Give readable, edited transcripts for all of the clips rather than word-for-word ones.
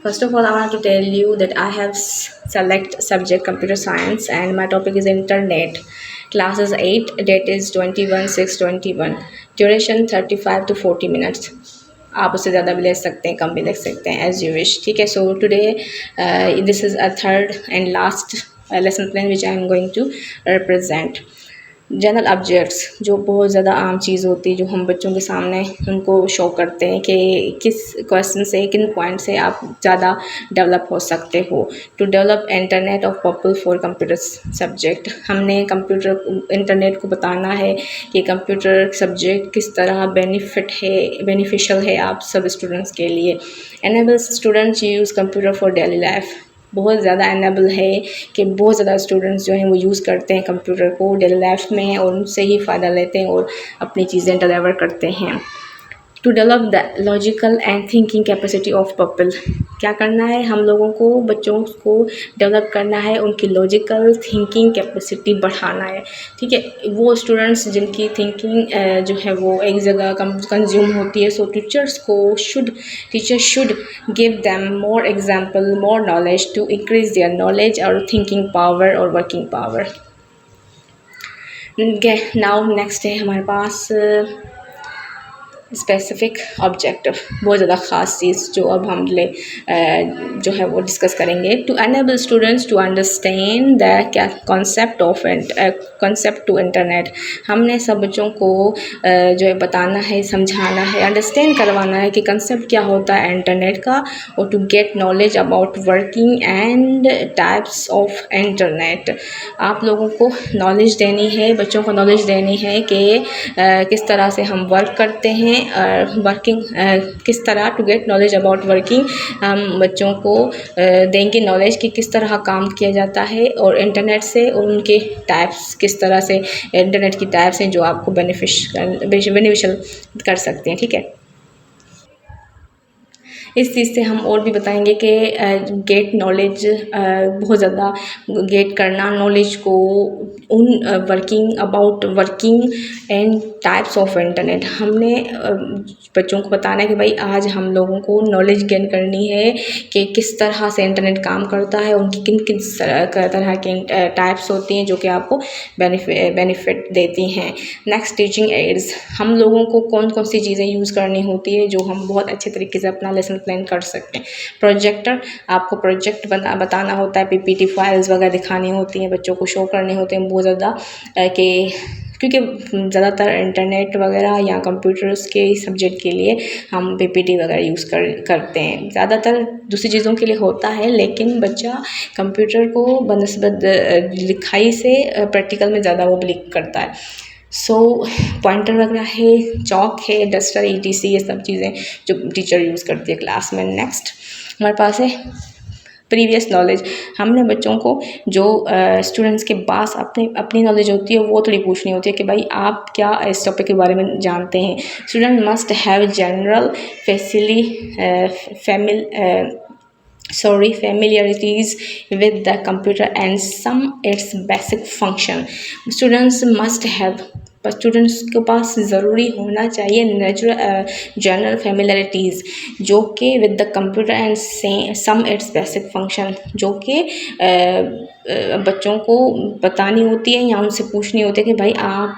First of all, I want to tell you that I have select subject computer science and my topic is internet. Classes 8, date is 21/6/21. Duration 35 to 40 minutes. आप उससे ज़्यादा भी ले सकते हैं, कम भी ले सकते हैं, एज यू विश. ठीक है. So today this is a third and last lesson plan which I am going to represent. General objects जो बहुत ज़्यादा आम चीज़ होती है, जो हम बच्चों के सामने उनको शो करते हैं कि किस क्वेश्चन से, किन पॉइंट से आप ज़्यादा डेवलप हो सकते हो. To develop internet of people for computer subject, हमने कंप्यूटर इंटरनेट को बताना है कि कंप्यूटर सब्जेक्ट किस तरह बेनिफिशियल है आप सब स्टूडेंट्स के लिए. Enable students use computer for daily life, बहुत ज़्यादा एनेबल है कि बहुत ज़्यादा स्टूडेंट्स जो हैं वो यूज़ करते हैं कंप्यूटर को डेली लाइफ में और उनसे ही फ़ायदा लेते हैं और अपनी चीज़ें डिलीवर करते हैं. To develop the logical and thinking capacity of people, क्या करना है हम लोगों को, बच्चों को डेवलप करना है, उनकी लॉजिकल थिंकिंग कैपेसिटी बढ़ाना है. ठीक है. वो स्टूडेंट्स जिनकी थिंकिंग जो है वो एक जगह कंज्यूम होती है, so teacher should give them more example, more knowledge to increase their knowledge और थिंकिंग पावर और वर्किंग पावर. नाउ नेक्स्ट है हमारे पास स्पेसिफिक ऑब्जेक्टिव, बहुत ज़्यादा ख़ास चीज़ जो अब हम जो है वो डिस्कस करेंगे. To enable students to understand the क्या कॉन्सेप्ट टू इंटरनेट, हमने सब बच्चों को जो है बताना है, समझाना है, अंडरस्टैंड करवाना है कि कंसेप्ट क्या होता है इंटरनेट का, और to get knowledge about working and types of internet. आप लोगों को नॉलेज देनी है, बच्चों को नॉलेज देनी है कि किस तरह से हम वर्क करते हैं, वर्किंग किस तरह, to get knowledge about working, हम बच्चों को देंगे नॉलेज कि किस तरह काम किया जाता है और इंटरनेट से, और उनके टाइप्स किस तरह से इंटरनेट की टाइप्स हैं जो आपको बेनिफिशियल कर सकते हैं. ठीक है. इस चीज़ से हम और भी बताएंगे कि गेट नॉलेज, बहुत ज़्यादा गेट करना नॉलेज को, उन about working and types of internet, हमने बच्चों को बताना है कि भाई आज हम लोगों को नॉलेज गेन करनी है कि किस तरह से इंटरनेट काम करता है, उनकी किन किन तरह की टाइप्स होती हैं जो कि आपको बेनिफिट देती हैं. नेक्स्ट, टीचिंग एड्स, हम लोगों को कौन कौन सी चीज़ें यूज़ करनी होती है जो हम बहुत अच्छे तरीके से अपना लेसन प्लान कर सकते हैं. प्रोजेक्टर, आपको प्रोजेक्ट बताना होता है, पीपीटी फाइल्स वगैरह दिखानी होती हैं, बच्चों को शो करने होते हैं बहुत ज़्यादा कि क्योंकि ज़्यादातर इंटरनेट वगैरह या कंप्यूटर्स के सब्जेक्ट के लिए हम पीपीटी वगैरह यूज़ करते हैं. ज़्यादातर दूसरी चीज़ों के लिए होता है, लेकिन बच्चा कंप्यूटर को बनस्बत लिखाई से प्रैक्टिकल में ज़्यादा वो क्लिक करता है. सो पॉइंटर वगैरह है, चॉक है, डस्टर, ETC, ये सब चीज़ें जो टीचर यूज़ करती है क्लास में. नेक्स्ट हमारे पास है प्रीवियस नॉलेज, हमने बच्चों को जो स्टूडेंट्स के पास अपनी नॉलेज होती है वो थोड़ी पूछनी होती है कि भाई आप क्या इस टॉपिक के बारे में जानते हैं. Student must have general familiarities with the computer and some its basic function. Students must have, students के पास ज़रूरी होना चाहिए जनरल फेमिलरिटीज़ जो कि with the computer and some its basic function, जो कि बच्चों को बतानी होती है या उनसे पूछनी होती है कि भाई आप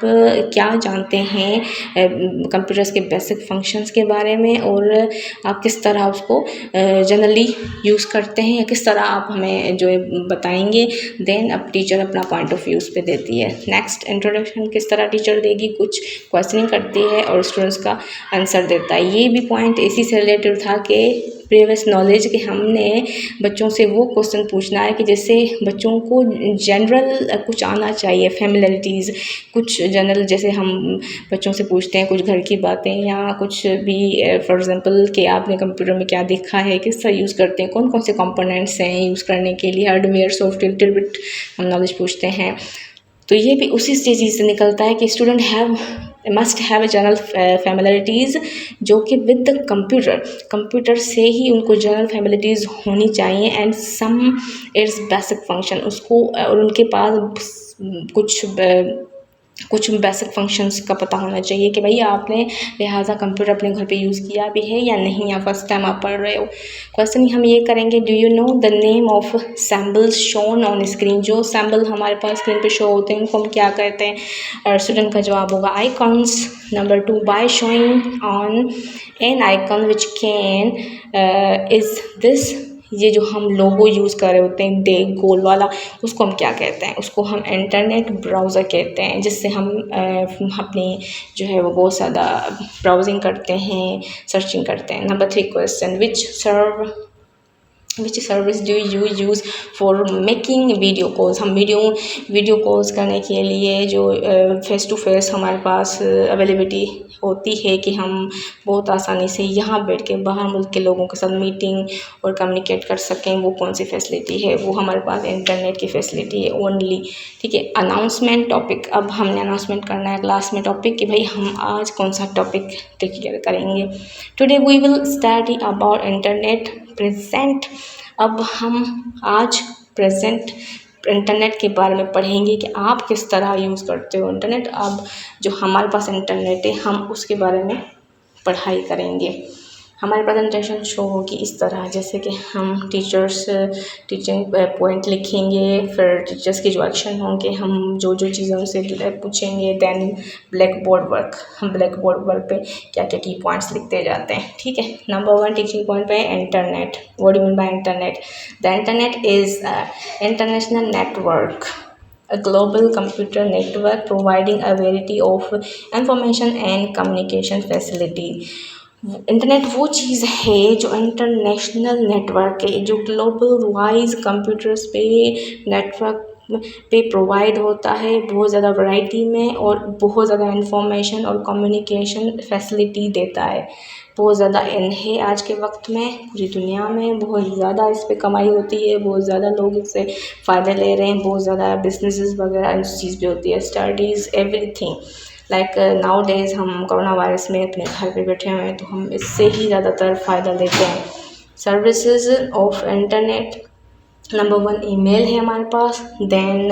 क्या जानते हैं कंप्यूटर्स के बेसिक फंक्शंस के बारे में, और आप किस तरह उसको जनरली यूज़ करते हैं, या किस तरह आप हमें जो है बताएंगे. देन अब टीचर अपना पॉइंट ऑफ व्यू पे देती है. नेक्स्ट, इंट्रोडक्शन, किस तरह टीचर देगी, कुछ क्वेश्चनिंग करती है और स्टूडेंट्स का आंसर देता है. ये भी पॉइंट इसी से रिलेटेड था कि प्रीवियस नॉलेज के हमने बच्चों से वो क्वेश्चन पूछना है कि जैसे बच्चों को जनरल कुछ आना चाहिए, फेमिलरिटीज़ कुछ जनरल, जैसे हम बच्चों से पूछते हैं कुछ घर की बातें या कुछ भी, फॉर एग्जांपल कि आपने कंप्यूटर में क्या देखा है, किस तरह यूज़ करते हैं, कौन कौन से कंपोनेंट्स हैं यूज़ करने के लिए, हार्डवेयर सॉफ्टवेयर, लिटिल बिट हम नॉलेज पूछते हैं. तो ये भी उसी चीज़ से निकलता है कि student must have general familiarities जो कि विद द कंप्यूटर से ही उनको जनरल फेमिलरिटीज़ होनी चाहिए, and some its basic function, उसको और उनके पास कुछ कुछ बेसिक फंक्शंस का पता होना चाहिए कि भाई आपने लिहाजा कंप्यूटर अपने घर पे यूज़ किया भी है या नहीं, या फर्स्ट टाइम आप पढ़ रहे हो। क्वेश्चन हम ये करेंगे, do you know the name of symbols shown on screen. जो सैम्बल हमारे पास स्क्रीन पे शो होते हैं उनको हम क्या कहते हैं? और स्टूडेंट का जवाब होगा icons. Number 2, by showing on an icon which can is this. ये जो हम लोगो यूज़ कर रहे होते हैं गोल वाला, उसको हम क्या कहते हैं? उसको हम इंटरनेट ब्राउज़र कहते हैं, जिससे हम अपनी जो है वो बहुत ज़्यादा ब्राउजिंग करते हैं, सर्चिंग करते हैं। Number 3 question, which service do you use for making video calls. हम वीडियो कॉल्स करने के लिए जो फेस टू फेस हमारे पास अवेलेबिलिटी होती है कि हम बहुत आसानी से यहाँ बैठ के बाहर मुल्क के लोगों के साथ मीटिंग और कम्युनिकेट कर सकें, वो कौन सी फैसिलिटी है? वो हमारे पास इंटरनेट की फैसिलिटी है ओनली। ठीक है, अनाउंसमेंट टॉपिक। अब हमने अनाउंसमेंट करना है क्लास में टॉपिक कि भाई हम आज कौन सा टॉपिक क्लियर करेंगे। Today we will study about internet present. अब हम आज प्रेजेंट इंटरनेट के बारे में पढ़ेंगे कि आप किस तरह यूज़ करते हो इंटरनेट। अब जो हमारे पास इंटरनेट है हम उसके बारे में पढ़ाई करेंगे। हमारी प्रेजेंटेशन शो होगी इस तरह, जैसे कि हम टीचिंग पॉइंट लिखेंगे, फिर टीचर्स के जो एक्शन होंगे हम जो चीज़ें उनसे पूछेंगे। देन ब्लैक बोर्ड वर्क, हम ब्लैक बोर्ड वर्क पे क्या क्या की पॉइंट्स लिखते जाते हैं। ठीक है, नंबर 1 टीचिंग पॉइंट पे internet. What do you mean by internet? The internet is international network, a global computer network providing a variety of information and communication facility। Internet वो चीज़ है जो इंटरनेशनल नेटवर्क है, जो ग्लोबल वाइज कंप्यूटर्स पे network पे provide होता है बहुत ज़्यादा वैरायटी में, और बहुत ज़्यादा इंफॉर्मेशन और कम्युनिकेशन फैसिलिटी देता है। बहुत ज़्यादा इन है आज के वक्त में, पूरी दुनिया में बहुत ज़्यादा इस पे कमाई होती है, बहुत ज़्यादा लोग इससे फ़ायदा ले रहे हैं, बहुत ज़्यादा बिजनेसेस वगैरह इस चीज़ पे होती है, studies everything. Like now days हम कोरोना वायरस में अपने घर पे बैठे हुए हैं तो हम इससे ही ज़्यादातर फ़ायदा लेते हैं। Services of internet, number 1 email है हमारे पास, देन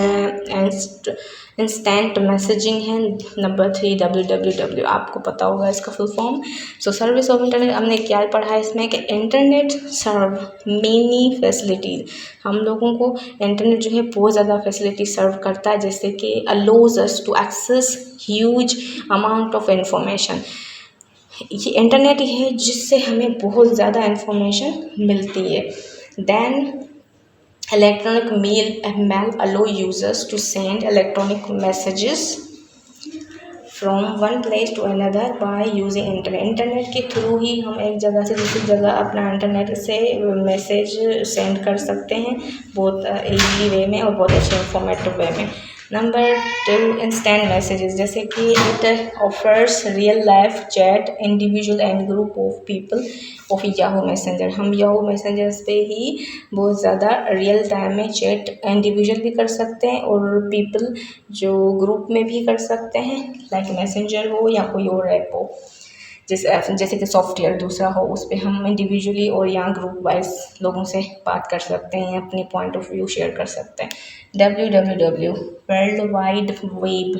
इंस्टेंट मैसेजिंग है, नंबर 3 www, आपको पता होगा इसका full form. So service of internet हमने क्या पढ़ा है इसमें कि इंटरनेट सर्व मेनी फैसिलिटीज़। हम लोगों को इंटरनेट जो है बहुत ज़्यादा फैसिलिटी सर्व करता है, जैसे कि allows us to access huge amount of information. ये इंटरनेट ही है जिससे हमें बहुत ज़्यादा इंफॉर्मेशन मिलती है। Then electronic mail allow users to send electronic messages from one place to another by using internet। Internet के थ्रू ही हम एक जगह से दूसरी जगह अपना इंटरनेट से मैसेज सेंड कर सकते हैं, बहुत ईजी वे में और बहुत अच्छे इंफॉर्मेटिव वे में। नंबर 2 इंस्टेंट मैसेजेस, जैसे कि it offers real life chat individual and group of people of Yahoo messenger. हम याहू मैसेंजर्स पे ही बहुत ज़्यादा रियल टाइम में चैट इंडिविजुअल भी कर सकते हैं और पीपल जो ग्रुप में भी कर सकते हैं, लाइक मैसेंजर हो या कोई और ऐप हो, जैसे कि सॉफ्टवेयर दूसरा हो, उस पर हम इंडिविजुअली और या ग्रुप वाइज लोगों से बात कर सकते हैं, अपने पॉइंट ऑफ व्यू शेयर कर सकते हैं। www world wide web,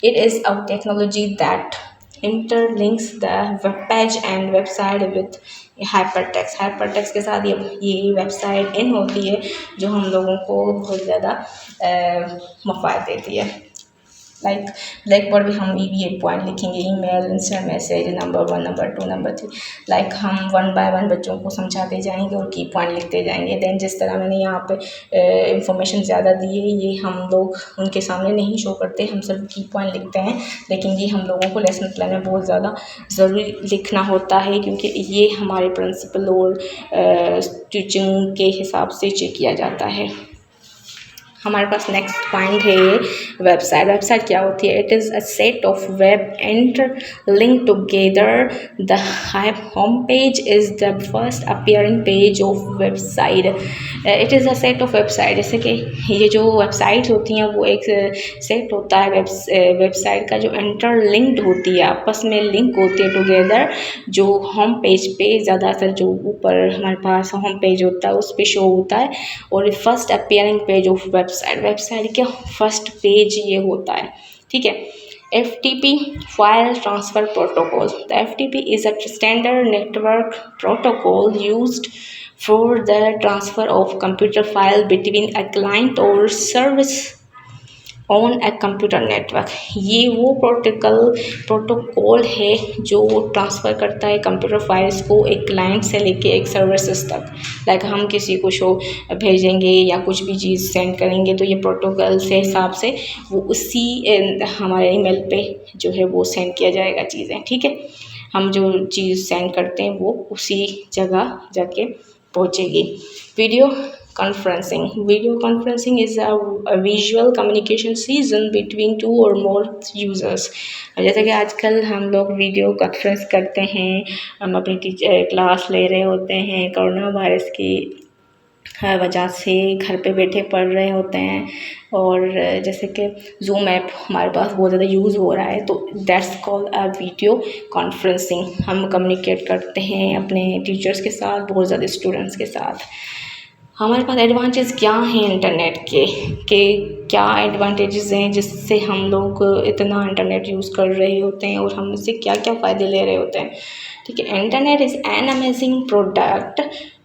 it is a technology that interlinks the web page and website with hypertext। hypertext के साथ ये वेबसाइट इन होती है जो हम लोगों को बहुत ज़्यादा मफ़ाद देती है। लाइक ब्लैक बोर्ड भी हम ये पॉइंट लिखेंगे, email, instant message, number 1, number 2, number 3, like हम 1 बाय 1 बच्चों को समझाते जाएंगे और की पॉइंट लिखते जाएंगे। देन जिस तरह मैंने यहाँ पे इंफॉर्मेशन ज़्यादा दी है ये हम लोग उनके सामने नहीं शो करते, हम सिर्फ की पॉइंट लिखते हैं, लेकिन ये हम लोगों को लेसन प्लान में बहुत ज़्यादा ज़रूरी लिखना होता है क्योंकि ये हमारे प्रिंसिपल और टीचिंग के हिसाब से चेक किया जाता है। हमारे पास नेक्स्ट पॉइंट है वेबसाइट। वेबसाइट क्या होती है? It is a set of web interlink together. The home page is the first appearing page of website. It is a set of website, जैसे कि ये जो वेबसाइट होती हैं वो एक सेट होता है वेबसाइट का जो इंटरलिंक्ड होती है, आपस में लिंक होती है टुगेदर, जो होम पेज पे ज़्यादातर जो ऊपर हमारे पास होम पेज होता है उस पर शो होता है। और first appearing page of website के फर्स्ट पेज ये होता है। ठीक है। FTP file transfer protocol. The FTP is a standard network protocol used for the transfer of computer file between a client or service on a computer network. ये वो protocol है जो ट्रांसफ़र करता है कंप्यूटर फाइल्स को एक client से लेके एक सर्विसेज तक। लाइक हम किसी को शो भेजेंगे या कुछ भी चीज़ सेंड करेंगे तो ये प्रोटोकॉल से हिसाब से वो उसी हमारे ईमेल पे जो है वो सेंड किया जाएगा चीज़ें, ठीक है। हम जो चीज़ सेंड करते हैं वो उसी जगह जाके पहुँचेगी। Video conferencing is a visual communication season between two or more users। जैसे कि आजकल हम लोग वीडियो कॉन्फ्रेंस करते हैं, हम अपनी टीचर क्लास ले रहे होते हैं, कोरोना वायरस की वजह से घर पे बैठे पढ़ रहे होते हैं, और जैसे कि जूम ऐप हमारे पास बहुत ज़्यादा यूज़ हो रहा है, तो that's called a video conferencing. हम कम्युनिकेट करते हैं अपने टीचर्स के साथ, बहुत ज़्यादा स्टूडेंट्स के साथ। हमारे पास एडवांटेज क्या हैं इंटरनेट के क्या एडवांटेजेस हैं जिससे हम लोग इतना इंटरनेट यूज़ कर रहे होते हैं और हम इससे क्या क्या फ़ायदे ले रहे होते हैं, ठीक है। Internet is an amazing product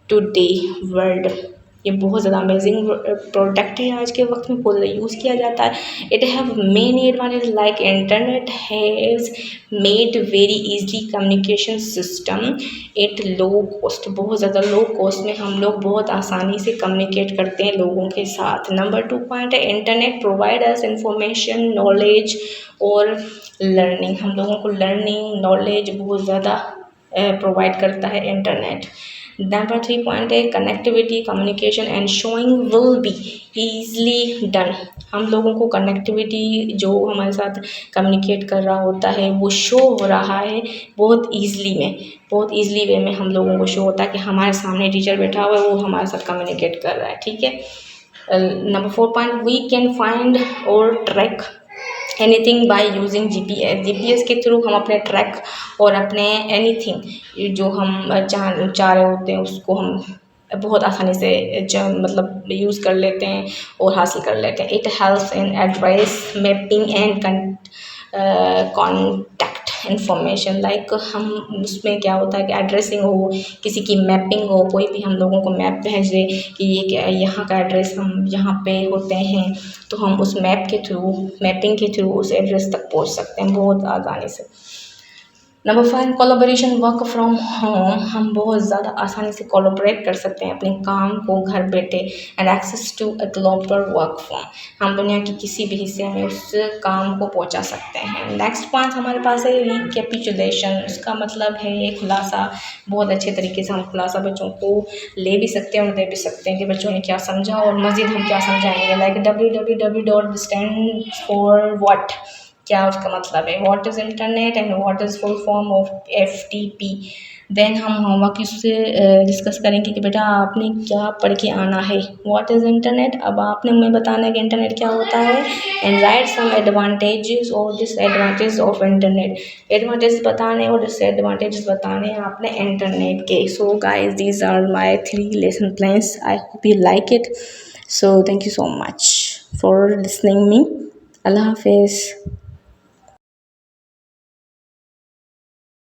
today world. ये बहुत ज़्यादा अमेजिंग प्रोडक्ट है, आज के वक्त में बहुत ज़्यादा यूज़ किया जाता है। It have many advantage like internet has made very easily communication system at low cost. बहुत ज़्यादा लो कॉस्ट में हम लोग बहुत आसानी से कम्युनिकेट करते हैं लोगों के साथ। नंबर 2 पॉइंट है internet provide us information, knowledge और लर्निंग। हम लोगों को लर्निंग, नॉलेज बहुत ज़्यादा प्रोवाइड करता है इंटरनेट। नंबर 3 पॉइंट है connectivity, communication and showing will be easily done. हम लोगों को कनेक्टिविटी, जो हमारे साथ कम्युनिकेट कर रहा होता है वो शो हो रहा है बहुत ईजली वे में हम लोगों को शो होता है कि हमारे सामने टीचर बैठा हुआ है, वो हमारे साथ कम्युनिकेट कर रहा है, ठीक है। Number 4 point we can find और track anything by using GPS के थ्रू हम अपने ट्रैक और अपने एनीथिंग जो हम चाह रहे होते हैं उसको हम बहुत आसानी से मतलब यूज़ कर लेते हैं और हासिल कर लेते हैं। It helps in address mapping and contact information. Like हम उसमें क्या होता है कि एड्रेसिंग हो, किसी की मैपिंग हो, कोई भी हम लोगों को मैप भेजे कि ये क्या यहाँ का एड्रेस हम यहाँ पे होते हैं, तो हम उस मैपिंग के थ्रू उस एड्रेस तक पहुँच सकते हैं बहुत आसानी से। Number 5 collaboration, work from home. हम बहुत ज़्यादा आसानी से कोलैबोरेट कर सकते हैं अपने काम को घर बैठे। And access to a global work from, हम दुनिया की किसी भी हिस्से में उस काम को पहुंचा सकते हैं। नेक्स्ट पॉइंट हमारे पास है रिकैपिचुलेशन। उसका मतलब है खुलासा। बहुत अच्छे तरीके से हम खुलासा बच्चों को ले भी सकते हैं और दे भी सकते हैं कि बच्चों ने क्या समझा और मज़ीद हम क्या समझाएंगे। Like www stand for what, क्या उसका मतलब है, what is internet and what is full form of FTP। Then हम होमवर्क इससे डिस्कस करेंगे कि बेटा आपने क्या पढ़ के आना है। व्हाट इज़ इंटरनेट, अब आपने हमें बताना है कि इंटरनेट क्या होता है। एंड राइट सम एडवांटेजेस और डिसएडवांटेज ऑफ इंटरनेट। एडवांटेज बताने और डिसएडवांटेजेस बताने हैं आपने इंटरनेट के। So guys these are my 3 lesson plans, I hope you like it. So thank you so much for listening me. अल्लाह हाफिज़।